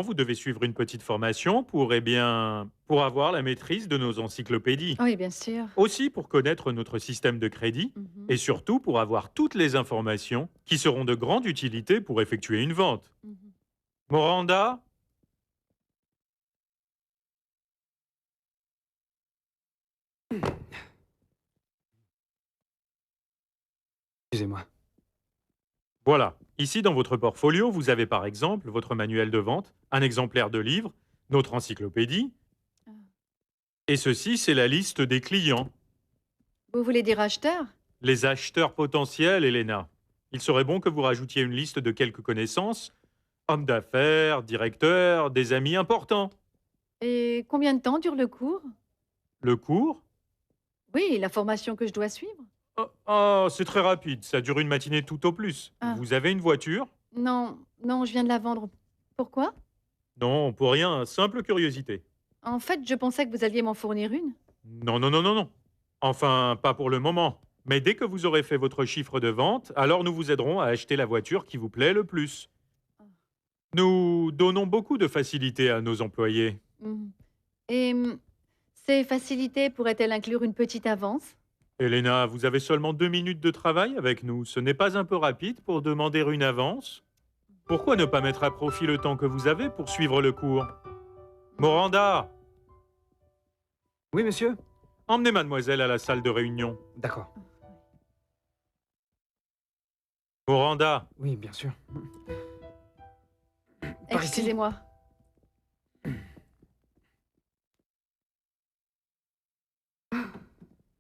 Vous devez suivre une petite formation pour, pour avoir la maîtrise de nos encyclopédies. Oui, bien sûr. Aussi pour connaître notre système de crédit Mhm, et surtout pour avoir toutes les informations qui seront de grande utilité pour effectuer une vente. mhm. Moranda, Excusez-moi. voilà. Ici, dans votre portfolio, vous avez par exemple votre manuel de vente, un exemplaire de livre, notre encyclopédie, Ah. et ceci, c'est la liste des clients, Vous voulez dire acheteur? les acheteurs potentiels, Elena. Il serait bon que vous rajoutiez une liste de quelques connaissances, hommes d'affaires, directeurs, des amis importants. Et combien de temps dure le cours? Le cours. Oui, la formation que je dois suivre. C'est très rapide, ça dure une matinée tout au plus. Ah, Vous avez une voiture? non, non, je viens de la vendre. Pourquoi? Non, pour rien, simple curiosité. En fait, je pensais que vous alliez m'en fournir une. Non, non, non, non, non. Enfin, pas pour le moment. Mais dès que vous aurez fait votre chiffre de vente, alors nous vous aiderons à acheter la voiture qui vous plaît le plus. Ah. Nous donnons beaucoup de facilité à nos employés. Mhm. Et ces facilités pourraient-elles inclure une petite avance? Elena, vous avez seulement 2 minutes de travail avec nous. Ce n'est pas un peu rapide pour demander une avance? Pourquoi ne pas mettre à profit le temps que vous avez pour suivre le cours? Mhm. Moranda, Oui, monsieur? emmenez mademoiselle à la salle de réunion. D'accord. Moranda, Oui, bien sûr. Par ici? Excusez-moi.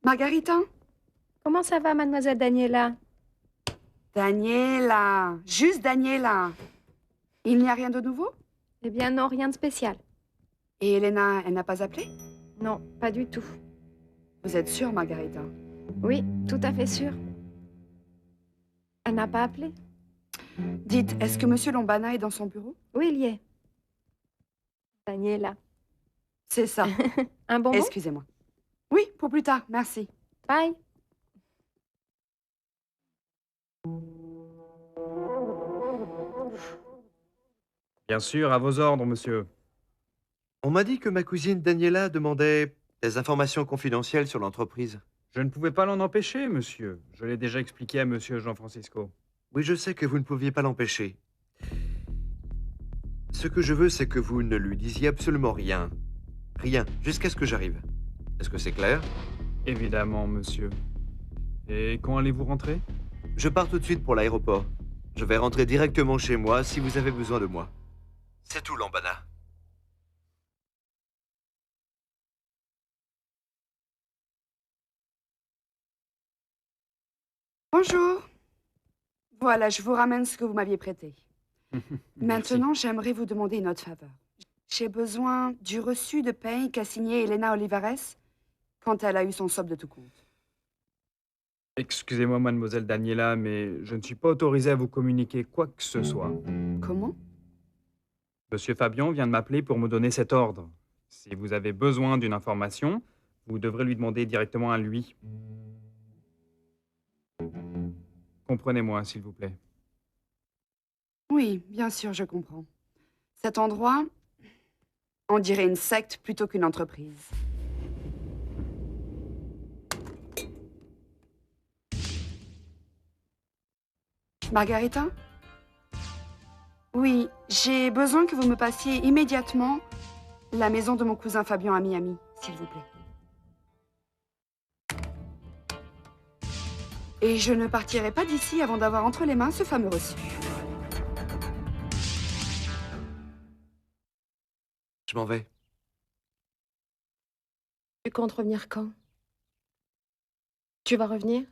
Margarita? Comment ça va, mademoiselle Daniela? Daniela, juste Daniela. Il n'y a rien de nouveau? Eh bien non, rien de spécial. Et Elena, elle n'a pas appelé? Non, pas du tout. Vous êtes sûre, Margarita? Oui, tout à fait sûr. Elle n'a pas appelé? Dites, est-ce que Monsieur Lombana est dans son bureau? Oui, il y est. Daniela. C'est ça. Un bonbon? Excusez-moi. Oui, pour plus tard, merci. Bye. Bien sûr, à vos ordres, monsieur. On m'a dit que ma cousine Daniela demandait des informations confidentielles sur l'entreprise. Je ne pouvais pas l'en empêcher, monsieur. Je l'ai déjà expliqué à monsieur Jean-Francisco. Oui, je sais que vous ne pouviez pas l'empêcher. Ce que je veux, c'est que vous ne lui disiez absolument rien. Rien, jusqu'à ce que j'arrive. Est-ce que c'est clair? Évidemment, monsieur. Et quand allez-vous rentrer? Je pars tout de suite pour l'aéroport. Je vais rentrer directement chez moi si vous avez besoin de moi. C'est tout, Lambana. Bonjour. Voilà, je vous ramène ce que vous m'aviez prêté. Merci. Maintenant, j'aimerais vous demander une autre faveur. J'ai besoin du reçu de paye qu'a signé Elena Olivares quand elle a eu son somme de tout compte. Excusez-moi, mademoiselle Daniela, mais je ne suis pas autorisé à vous communiquer quoi que ce soit. Comment? Monsieur Fabian vient de m'appeler pour me donner cet ordre. Si vous avez besoin d'une information, vous devrez lui demander directement à lui. Comprenez-moi, s'il vous plaît. Oui, bien sûr, je comprends. Cet endroit, on dirait une secte plutôt qu'une entreprise. Margarita? Oui, j'ai besoin que vous me passiez immédiatement la maison de mon cousin Fabian à Miami, s'il vous plaît. Et je ne partirai pas d'ici avant d'avoir entre les mains ce fameux reçu. Je m'en vais. Tu comptes revenir quand? Tu vas revenir?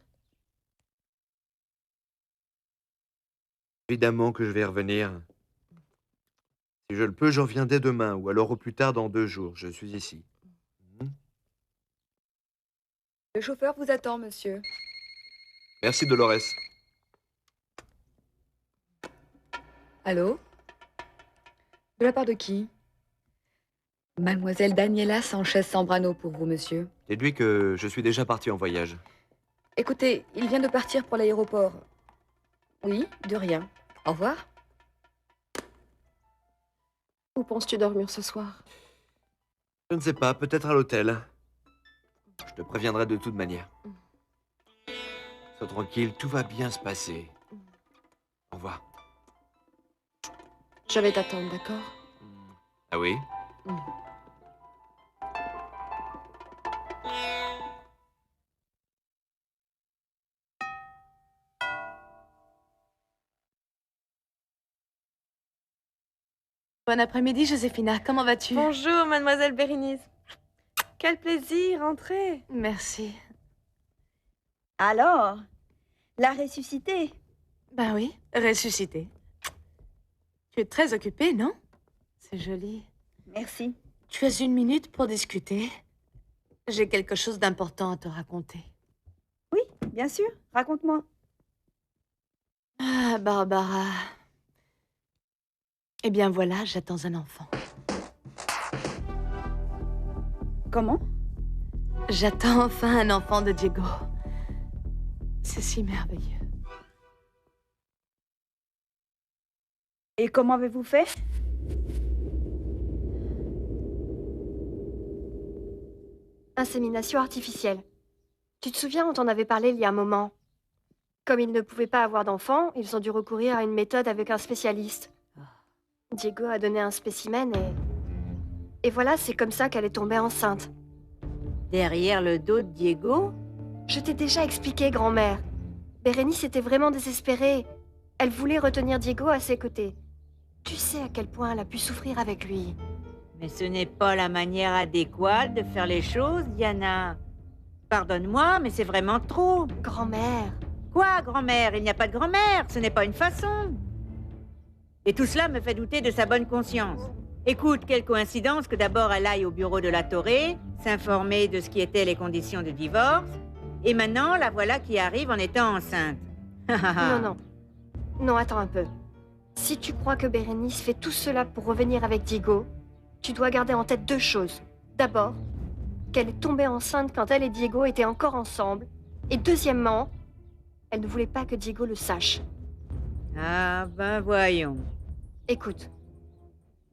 Évidemment que je vais revenir. Si je le peux, je reviens dès demain, ou alors au plus tard dans 2 jours. Je suis ici. Mhm. Le chauffeur vous attend, monsieur. Merci, Dolores. Allô? De la part de qui? Mademoiselle Daniela Sanchez-Sambrano pour vous, monsieur. Déduis que je suis déjà parti en voyage. Écoutez, il vient de partir pour l'aéroport. Oui, de rien. Au revoir. Où penses-tu dormir ce soir? Je ne sais pas, peut-être à l'hôtel. Je te préviendrai de toute manière. Sois tranquille, tout va bien se passer. Au revoir. Je vais t'attendre, d'accord? Ah oui? Bon après-midi, Joséphina. Comment vas-tu? Bonjour, mademoiselle Bérénice. Quel plaisir, entrez. Merci. Alors, la ressuscité. Ben oui, ressuscité. Tu es très occupée, non? C'est joli. Merci. Tu as une minute pour discuter? J'ai quelque chose d'important à te raconter. Oui, bien sûr. Raconte-moi. Ah, Barbara. Eh bien voilà, j'attends un enfant. Comment? J'attends enfin un enfant de Diego. C'est si merveilleux. Et comment avez-vous fait? Insémination artificielle. Tu te souviens, on t'en avait parlé il y a un moment. Comme ils ne pouvaient pas avoir d'enfants, ils ont dû recourir à une méthode avec un spécialiste. Diego a donné un spécimen et voilà, c'est comme ça qu'elle est tombée enceinte. Derrière le dos de Diego? Je t'ai déjà expliqué, grand-mère. Bérénice était vraiment désespérée. Elle voulait retenir Diego à ses côtés. Tu sais à quel point elle a pu souffrir avec lui. Mais ce n'est pas la manière adéquate de faire les choses, Diana. Pardonne-moi, mais c'est vraiment trop. Grand-mère. Quoi, grand-mère? Il n'y a pas de grand-mère, ce n'est pas une façon. Et tout cela me fait douter de sa bonne conscience. Écoute, quelle coïncidence que d'abord elle aille au bureau de la Torre, s'informer de ce qui étaient les conditions de divorce, et maintenant la voilà qui arrive en étant enceinte. Non. Non, attends un peu. Si tu crois que Bérénice fait tout cela pour revenir avec Diego, tu dois garder en tête deux choses. D'abord, qu'elle est tombée enceinte quand elle et Diego étaient encore ensemble. Et deuxièmement, elle ne voulait pas que Diego le sache. Ah, ben voyons. Écoute,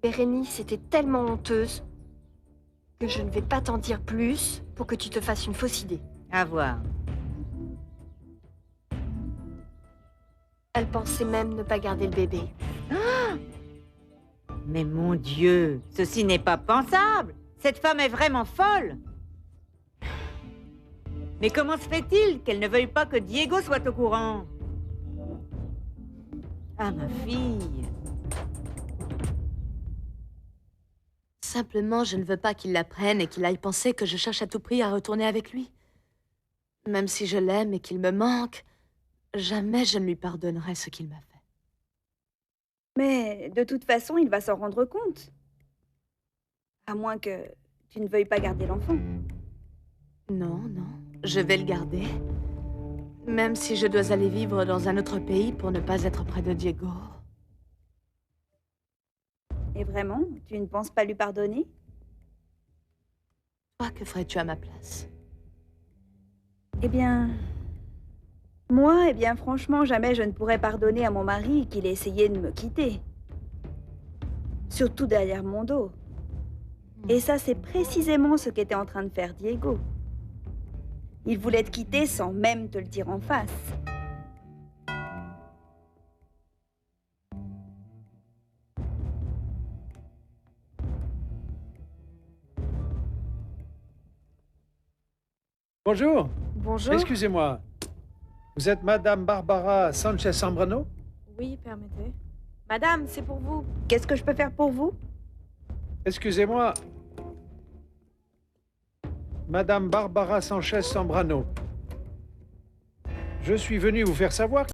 Bérénice était tellement honteuse que je ne vais pas t'en dire plus pour que tu te fasses une fausse idée. À voir. Elle pensait même ne pas garder le bébé. Ah! Mais mon Dieu, ceci n'est pas pensable. Cette femme est vraiment folle. Mais comment se fait-il qu'elle ne veuille pas que Diego soit au courant? Ah, ma fille. Simplement, je ne veux pas qu'il l'apprenne et qu'il aille penser que je cherche à tout prix à retourner avec lui. Même si je l'aime et qu'il me manque, jamais je ne lui pardonnerai ce qu'il m'a fait. Mais de toute façon, il va s'en rendre compte. À moins que tu ne veuilles pas garder l'enfant. Non, je vais le garder. Même si je dois aller vivre dans un autre pays pour ne pas être près de Diego. Et vraiment, tu ne penses pas lui pardonner? Toi, que ferais-tu à ma place? Eh bien, moi, franchement, jamais je ne pourrais pardonner à mon mari qu'il ait essayé de me quitter. Surtout derrière mon dos. Et ça, c'est précisément ce qu'était en train de faire Diego. Il voulait te quitter sans même te le dire en face. Bonjour. Bonjour. Excusez-moi. Vous êtes Madame Barbara Sanchez-Zambrano? Oui, permettez. Madame, c'est pour vous. Qu'est-ce que je peux faire pour vous? Excusez-moi. Madame Barbara Sanchez-Zambrano. Je suis venu vous faire savoir